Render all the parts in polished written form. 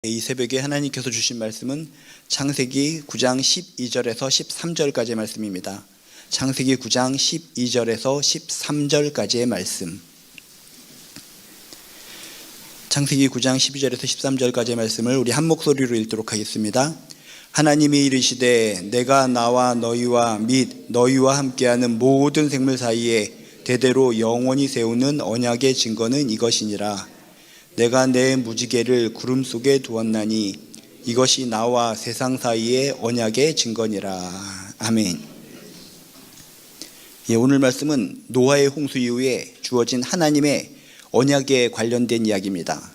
이 새벽에 하나님께서 주신 말씀은 창세기 9장 12절에서 13절까지의 말씀입니다. 창세기 9장 12절에서 13절까지의 말씀. 창세기 9장 12절에서 13절까지의 말씀을 우리 한 목소리로 읽도록 하겠습니다. 하나님이 이르시되 내가 나와 너희와 및 너희와 함께하는 모든 생물 사이에 대대로 영원히 세우는 언약의 증거는 이것이니라. 내가 내 무지개를 구름 속에 두었나니 이것이 나와 세상 사이의 언약의 증거니라. 아멘. 오늘 말씀은 노아의 홍수 이후에 주어진 하나님의 언약에 관련된 이야기입니다.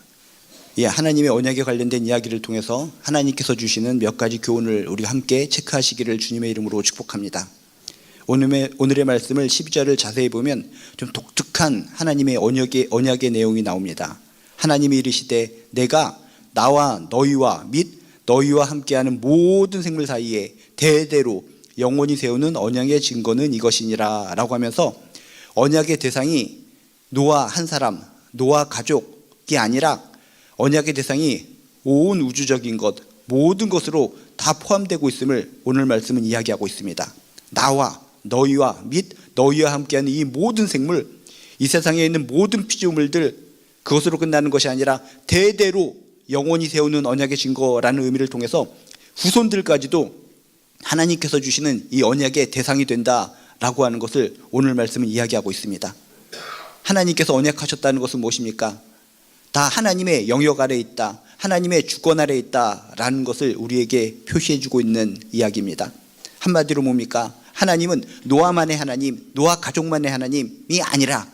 하나님의 언약에 관련된 이야기를 통해서 하나님께서 주시는 몇 가지 교훈을 우리 함께 체크하시기를 주님의 이름으로 축복합니다. 오늘의 말씀을 12절을 자세히 보면 좀 독특한 하나님의 언약의 내용이 나옵니다. 하나님이 이르시되 내가 나와 너희와 및 너희와 함께하는 모든 생물 사이에 대대로 영원히 세우는 언약의 증거는 이것이니라 라고 하면서 언약의 대상이 노아 한 사람, 노아 가족이 아니라 언약의 대상이 온 우주적인 것, 모든 것으로 다 포함되고 있음을 오늘 말씀은 이야기하고 있습니다. 나와 너희와 및 너희와 함께하는 이 모든 생물, 이 세상에 있는 모든 피조물들, 그것으로 끝나는 것이 아니라 대대로 영원히 세우는 언약의 증거라는 의미를 통해서 후손들까지도 하나님께서 주시는 이 언약의 대상이 된다라고 하는 것을 오늘 말씀은 이야기하고 있습니다. 하나님께서 언약하셨다는 것은 무엇입니까? 다 하나님의 영역 아래에 있다, 하나님의 주권 아래에 있다라는 것을 우리에게 표시해주고 있는 이야기입니다. 한마디로 뭡니까? 하나님은 노아만의 하나님, 노아 가족만의 하나님이 아니라,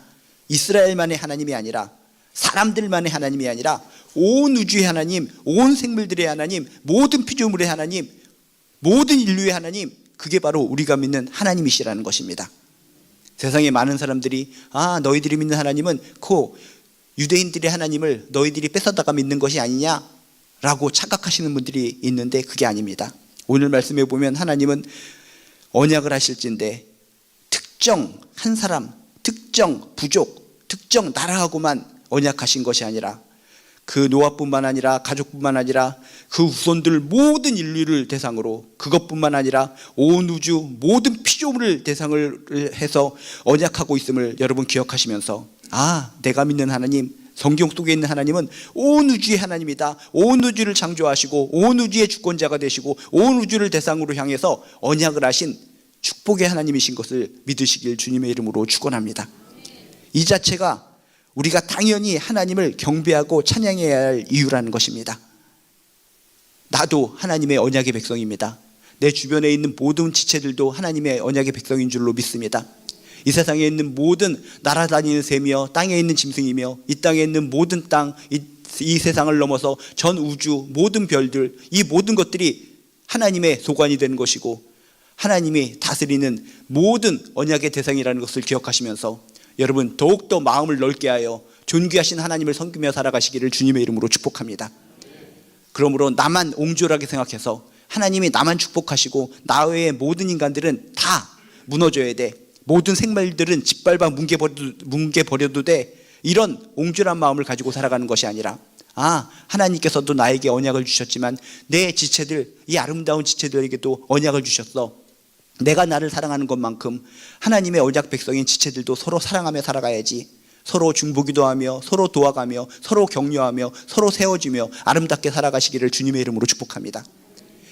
이스라엘만의 하나님이 아니라, 사람들만의 하나님이 아니라 온 우주의 하나님, 온 생물들의 하나님, 모든 피조물의 하나님, 모든 인류의 하나님, 그게 바로 우리가 믿는 하나님이시라는 것입니다. 세상에 많은 사람들이 너희들이 믿는 하나님은 유대인들의 하나님을 너희들이 뺏어다가 믿는 것이 아니냐라고 착각하시는 분들이 있는데 그게 아닙니다. 오늘 말씀에 보면 하나님은 언약을 하실진데 특정 한 사람, 특정 부족, 특정 나라하고만 언약하신 것이 아니라 그 노아뿐만 아니라 가족뿐만 아니라 그 후손들 모든 인류를 대상으로, 그것뿐만 아니라 온 우주 모든 피조물을 대상을 해서 언약하고 있음을 여러분 기억하시면서 내가 믿는 하나님, 성경 속에 있는 하나님은 온 우주의 하나님이다, 온 우주를 창조하시고 온 우주의 주권자가 되시고 온 우주를 대상으로 향해서 언약을 하신 축복의 하나님이신 것을 믿으시길 주님의 이름으로 축원합니다. 이 자체가 우리가 당연히 하나님을 경배하고 찬양해야 할 이유라는 것입니다. 나도 하나님의 언약의 백성입니다. 내 주변에 있는 모든 지체들도 하나님의 언약의 백성인 줄로 믿습니다. 이 세상에 있는 모든 날아다니는 새며 땅에 있는 짐승이며 이 땅에 있는 모든 땅, 이 세상을 넘어서 전 우주 모든 별들, 이 모든 것들이 하나님의 소관이 되는 것이고 하나님이 다스리는 모든 언약의 대상이라는 것을 기억하시면서 여러분 더욱더 마음을 넓게 하여 존귀하신 하나님을 섬기며 살아가시기를 주님의 이름으로 축복합니다. 그러므로 나만 옹졸하게 생각해서 하나님이 나만 축복하시고 나 외의 모든 인간들은 다 무너져야 돼, 모든 생물들은 짓밟아 뭉개버려도 돼, 이런 옹졸한 마음을 가지고 살아가는 것이 아니라 하나님께서도 나에게 언약을 주셨지만 내 지체들, 이 아름다운 지체들에게도 언약을 주셨어. 내가 나를 사랑하는 것만큼 하나님의 언약 백성인 지체들도 서로 사랑하며 살아가야지. 서로 중보기도 하며 서로 도와가며 서로 격려하며 서로 세워주며 아름답게 살아가시기를 주님의 이름으로 축복합니다.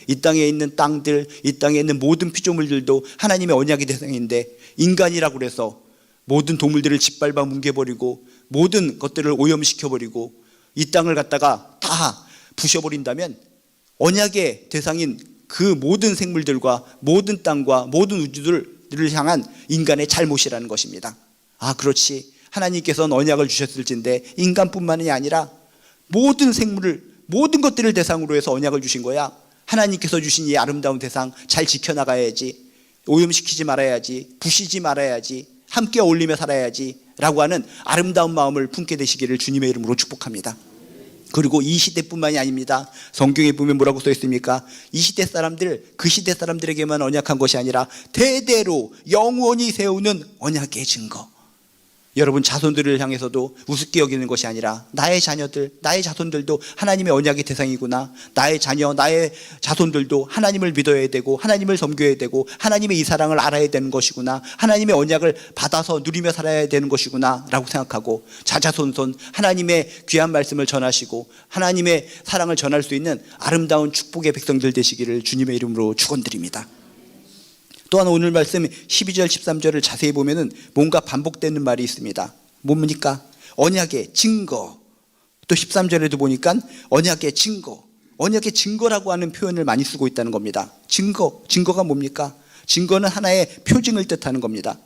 이 땅에 있는 땅들, 이 땅에 있는 모든 피조물들도 하나님의 언약의 대상인데 인간이라고 해서 모든 동물들을 짓밟아 뭉개버리고 모든 것들을 오염시켜버리고 이 땅을 갖다가 다 부셔버린다면 언약의 대상인 그 모든 생물들과 모든 땅과 모든 우주들을 향한 인간의 잘못이라는 것입니다. 그렇지, 하나님께서는 언약을 주셨을진데 인간뿐만이 아니라 모든 생물을, 모든 것들을 대상으로 해서 언약을 주신 거야. 하나님께서 주신 이 아름다운 대상 잘 지켜나가야지, 오염시키지 말아야지, 부시지 말아야지, 함께 어울리며 살아야지 라고 하는 아름다운 마음을 품게 되시기를 주님의 이름으로 축복합니다. 그리고 이 시대뿐만이 아닙니다. 성경에 보면 뭐라고 써 있습니까? 이 시대 사람들, 그 시대 사람들에게만 언약한 것이 아니라 대대로 영원히 세우는 언약의 증거. 여러분 자손들을 향해서도 우습게 여기는 것이 아니라 나의 자녀들, 나의 자손들도 하나님의 언약의 대상이구나. 나의 자녀, 나의 자손들도 하나님을 믿어야 되고 하나님을 섬겨야 되고 하나님의 이 사랑을 알아야 되는 것이구나. 하나님의 언약을 받아서 누리며 살아야 되는 것이구나 라고 생각하고 자자손손 하나님의 귀한 말씀을 전하시고 하나님의 사랑을 전할 수 있는 아름다운 축복의 백성들 되시기를 주님의 이름으로 축원드립니다. 또한 오늘 말씀 12절 13절을 자세히 보면은 뭔가 반복되는 말이 있습니다. 뭡니까? 언약의 증거. 또 13절에도 보니까 언약의 증거. 언약의 증거라고 하는 표현을 많이 쓰고 있다는 겁니다. 증거가 뭡니까? 증거는 하나의 표징을 뜻하는 겁니다.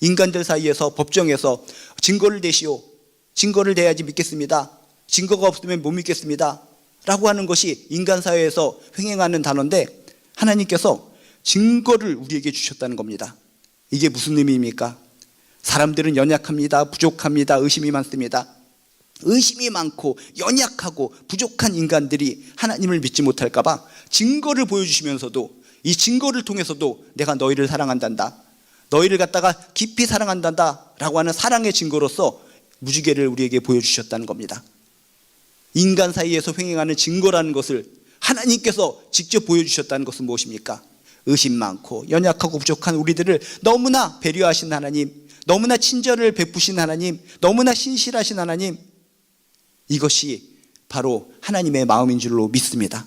인간들 사이에서 법정에서 증거를 대시오. 증거를 대야지 믿겠습니다. 증거가 없으면 못 믿겠습니다. 라고 하는 것이 인간 사회에서 횡행하는 단어인데 하나님께서 증거를 우리에게 주셨다는 겁니다. 이게 무슨 의미입니까? 사람들은 연약합니다. 부족합니다. 의심이 많습니다. 의심이 많고 연약하고 부족한 인간들이 하나님을 믿지 못할까 봐 증거를 보여주시면서도 이 증거를 통해서도 내가 너희를 사랑한단다, 너희를 갖다가 깊이 사랑한단다 라고 하는 사랑의 증거로서 무지개를 우리에게 보여주셨다는 겁니다. 인간 사이에서 횡행하는 증거라는 것을 하나님께서 직접 보여주셨다는 것은 무엇입니까? 의심 많고 연약하고 부족한 우리들을 너무나 배려하신 하나님, 너무나 친절을 베푸신 하나님, 너무나 신실하신 하나님, 이것이 바로 하나님의 마음인 줄로 믿습니다.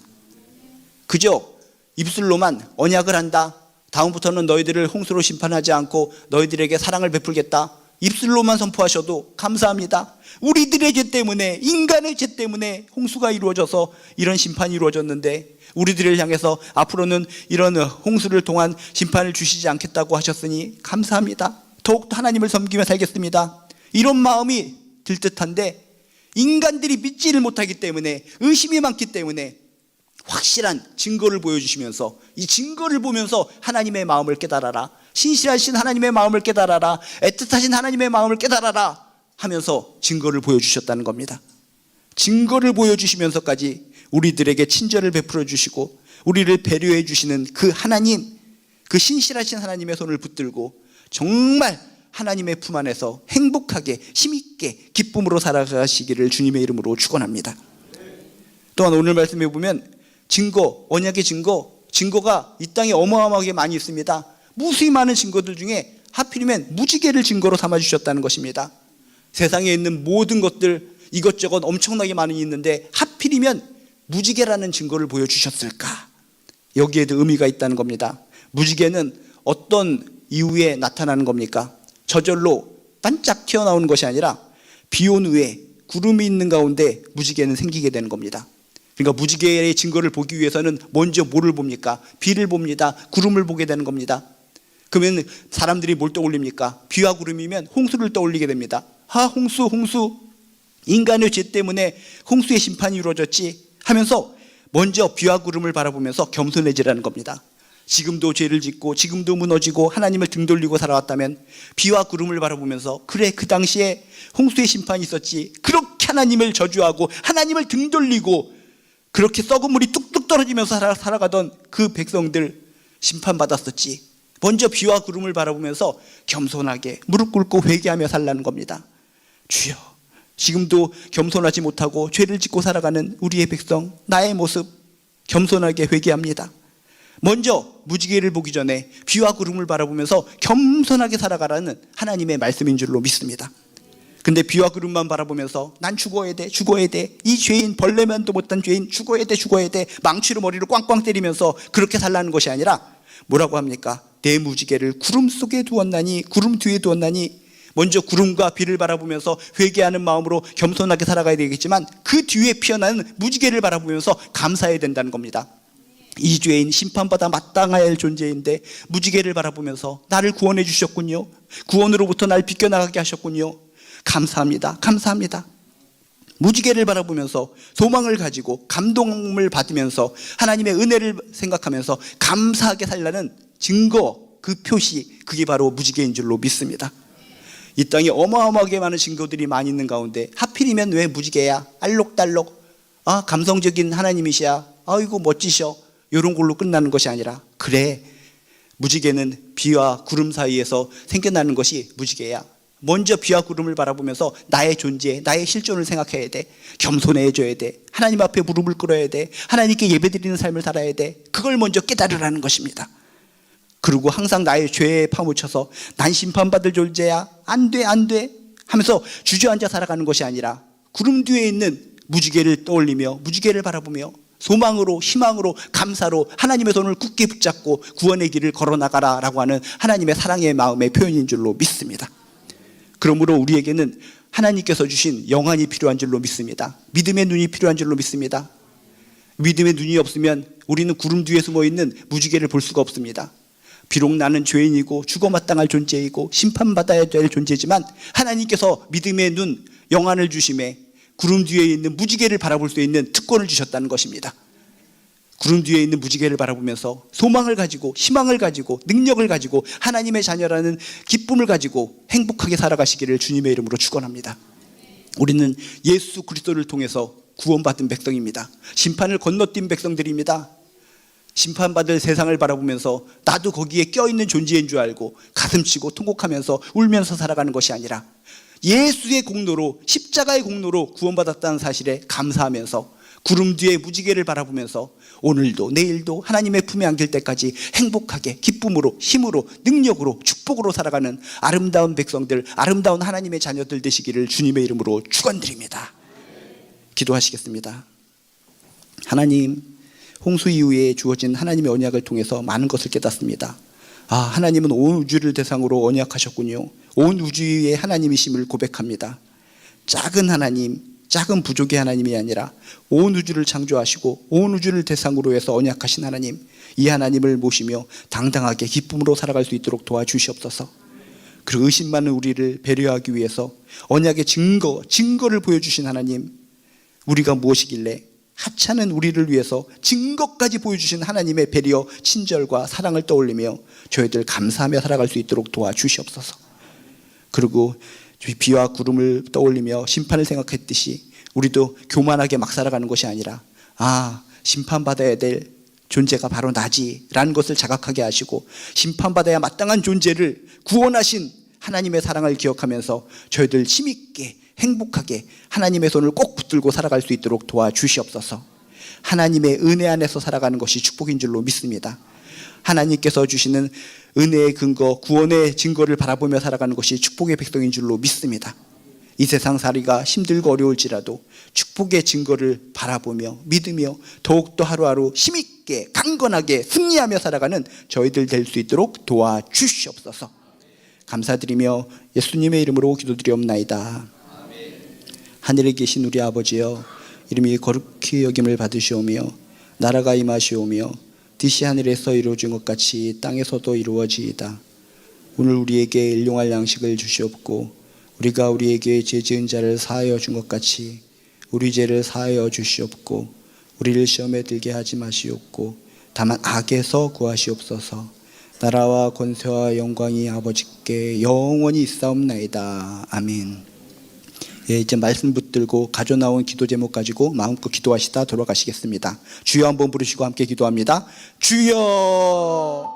그저 입술로만 언약을 한다, 다음부터는 너희들을 홍수로 심판하지 않고 너희들에게 사랑을 베풀겠다, 입술로만 선포하셔도 감사합니다. 우리들의 죄 때문에, 인간의 죄 때문에 홍수가 이루어져서 이런 심판이 이루어졌는데 우리들을 향해서 앞으로는 이런 홍수를 통한 심판을 주시지 않겠다고 하셨으니 감사합니다. 더욱더 하나님을 섬기며 살겠습니다. 이런 마음이 들 듯한데 인간들이 믿지를 못하기 때문에, 의심이 많기 때문에 확실한 증거를 보여주시면서 이 증거를 보면서 하나님의 마음을 깨달아라, 신실하신 하나님의 마음을 깨달아라, 애틋하신 하나님의 마음을 깨달아라 하면서 증거를 보여주셨다는 겁니다. 증거를 보여주시면서까지 우리들에게 친절을 베풀어 주시고 우리를 배려해 주시는 그 하나님, 그 신실하신 하나님의 손을 붙들고 정말 하나님의 품 안에서 행복하게 힘있게 기쁨으로 살아가시기를 주님의 이름으로 축원합니다. 또한 오늘 말씀에 보면 증거, 언약의 증거가 이 땅에 어마어마하게 많이 있습니다. 무수히 많은 증거들 중에 하필이면 무지개를 증거로 삼아 주셨다는 것입니다. 세상에 있는 모든 것들 이것저것 엄청나게 많이 있는데 하필이면 무지개라는 증거를 보여주셨을까? 여기에도 의미가 있다는 겁니다. 무지개는 어떤 이유에 나타나는 겁니까? 저절로 반짝 튀어나오는 것이 아니라 비온 후에 구름이 있는 가운데 무지개는 생기게 되는 겁니다. 그러니까 무지개의 증거를 보기 위해서는 먼저 뭐를 봅니까? 비를 봅니다. 구름을 보게 되는 겁니다. 그러면 사람들이 뭘 떠올립니까? 비와 구름이면 홍수를 떠올리게 됩니다. 홍수, 인간의 죄 때문에 홍수의 심판이 이루어졌지 하면서 먼저 비와 구름을 바라보면서 겸손해지라는 겁니다. 지금도 죄를 짓고 지금도 무너지고 하나님을 등 돌리고 살아왔다면 비와 구름을 바라보면서 그래, 그 당시에 홍수의 심판이 있었지, 그렇게 하나님을 저주하고 하나님을 등 돌리고 그렇게 썩은 물이 뚝뚝 떨어지면서 살아가던 그 백성들 심판받았었지. 먼저 비와 구름을 바라보면서 겸손하게 무릎 꿇고 회개하며 살라는 겁니다. 주여, 지금도 겸손하지 못하고 죄를 짓고 살아가는 우리의 백성, 나의 모습 겸손하게 회개합니다. 먼저 무지개를 보기 전에 비와 구름을 바라보면서 겸손하게 살아가라는 하나님의 말씀인 줄로 믿습니다. 근데 비와 구름만 바라보면서 난 죽어야 돼, 이 죄인, 벌레만도 못한 죄인 죽어야 돼, 망치로 머리를 꽝꽝 때리면서 그렇게 살라는 것이 아니라 뭐라고 합니까? 내 무지개를 구름 속에 두었나니, 구름 뒤에 두었나니, 먼저 구름과 비를 바라보면서 회개하는 마음으로 겸손하게 살아가야 되겠지만 그 뒤에 피어나는 무지개를 바라보면서 감사해야 된다는 겁니다. 이 죄인 심판받아 마땅해야 할 존재인데 무지개를 바라보면서 나를 구원해 주셨군요, 구원으로부터 날 비껴나가게 하셨군요, 감사합니다. 무지개를 바라보면서 소망을 가지고 감동을 받으면서 하나님의 은혜를 생각하면서 감사하게 살라는 증거, 그 표시, 그게 바로 무지개인 줄로 믿습니다. 이 땅에 어마어마하게 많은 증거들이 많이 있는 가운데 하필이면 왜 무지개야? 알록달록, 감성적인 하나님이시야, 아이고 멋지셔, 이런 걸로 끝나는 것이 아니라 그래, 무지개는 비와 구름 사이에서 생겨나는 것이 무지개야. 먼저 비와 구름을 바라보면서 나의 존재, 나의 실존을 생각해야 돼. 겸손해져야 돼. 하나님 앞에 무릎을 꿇어야 돼. 하나님께 예배드리는 삶을 살아야 돼. 그걸 먼저 깨달으라는 것입니다. 그리고 항상 나의 죄에 파묻혀서 난 심판받을 존재야, 안 돼 하면서 주저앉아 살아가는 것이 아니라 구름 뒤에 있는 무지개를 떠올리며 무지개를 바라보며 소망으로, 희망으로, 감사로 하나님의 손을 굳게 붙잡고 구원의 길을 걸어나가라라고 하는 하나님의 사랑의 마음의 표현인 줄로 믿습니다. 그러므로 우리에게는 하나님께서 주신 영안이 필요한 줄로 믿습니다. 믿음의 눈이 필요한 줄로 믿습니다. 믿음의 눈이 없으면 우리는 구름 뒤에 숨어있는 무지개를 볼 수가 없습니다. 비록 나는 죄인이고 죽어 마땅할 존재이고 심판받아야 될 존재지만 하나님께서 믿음의 눈, 영안을 주심에 구름 뒤에 있는 무지개를 바라볼 수 있는 특권을 주셨다는 것입니다. 구름 뒤에 있는 무지개를 바라보면서 소망을 가지고 희망을 가지고 능력을 가지고 하나님의 자녀라는 기쁨을 가지고 행복하게 살아가시기를 주님의 이름으로 축원합니다. 우리는 예수 그리스도를 통해서 구원받은 백성입니다. 심판을 건너뛴 백성들입니다. 심판받을 세상을 바라보면서 나도 거기에 껴있는 존재인 줄 알고 가슴치고 통곡하면서 울면서 살아가는 것이 아니라 예수의 공로로, 십자가의 공로로 구원받았다는 사실에 감사하면서 구름 뒤에 무지개를 바라보면서 오늘도 내일도 하나님의 품에 안길 때까지 행복하게 기쁨으로, 힘으로, 능력으로, 축복으로 살아가는 아름다운 백성들, 아름다운 하나님의 자녀들 되시기를 주님의 이름으로 축원드립니다. 기도하시겠습니다. 하나님, 홍수 이후에 주어진 하나님의 언약을 통해서 많은 것을 깨닫습니다. 하나님은 온 우주를 대상으로 언약하셨군요. 온 우주의 하나님이심을 고백합니다. 작은 하나님, 작은 부족의 하나님이 아니라 온 우주를 창조하시고 온 우주를 대상으로 해서 언약하신 하나님, 이 하나님을 모시며 당당하게 기쁨으로 살아갈 수 있도록 도와주시옵소서. 그리고 의심 많은 우리를 배려하기 위해서 언약의 증거를 보여주신 하나님, 우리가 무엇이길래 하찮은 우리를 위해서 증거까지 보여주신 하나님의 배려, 친절과 사랑을 떠올리며 저희들 감사하며 살아갈 수 있도록 도와주시옵소서. 그리고 비와 구름을 떠올리며 심판을 생각했듯이 우리도 교만하게 막 살아가는 것이 아니라 심판받아야 될 존재가 바로 나지라는 것을 자각하게 하시고 심판받아야 마땅한 존재를 구원하신 하나님의 사랑을 기억하면서 저희들 힘있게 행복하게 하나님의 손을 꼭 붙들고 살아갈 수 있도록 도와주시옵소서. 하나님의 은혜 안에서 살아가는 것이 축복인 줄로 믿습니다. 하나님께서 주시는 은혜의 근거, 구원의 증거를 바라보며 살아가는 것이 축복의 백성인 줄로 믿습니다. 이 세상 살이가 힘들고 어려울지라도 축복의 증거를 바라보며 믿으며 더욱더 하루하루 힘있게 강건하게 승리하며 살아가는 저희들 될 수 있도록 도와주시옵소서. 감사드리며 예수님의 이름으로 기도드리옵나이다. 하늘에 계신 우리 아버지여, 이름이 거룩히 여김을 받으시오며 나라가 임하시오며 뜻이 하늘에서 이루어진 것 같이 땅에서도 이루어지이다. 오늘 우리에게 일용할 양식을 주시옵고 우리가 우리에게 죄 지은 자를 사하여 준 것 같이 우리 죄를 사하여 주시옵고 우리를 시험에 들게 하지 마시옵고 다만 악에서 구하시옵소서. 나라와 권세와 영광이 아버지께 영원히 있사옵나이다. 아멘. 이제 말씀 붙들고 가져 나온 기도 제목 가지고 마음껏 기도하시다 돌아가시겠습니다. 주여 한번 부르시고 함께 기도합니다. 주여.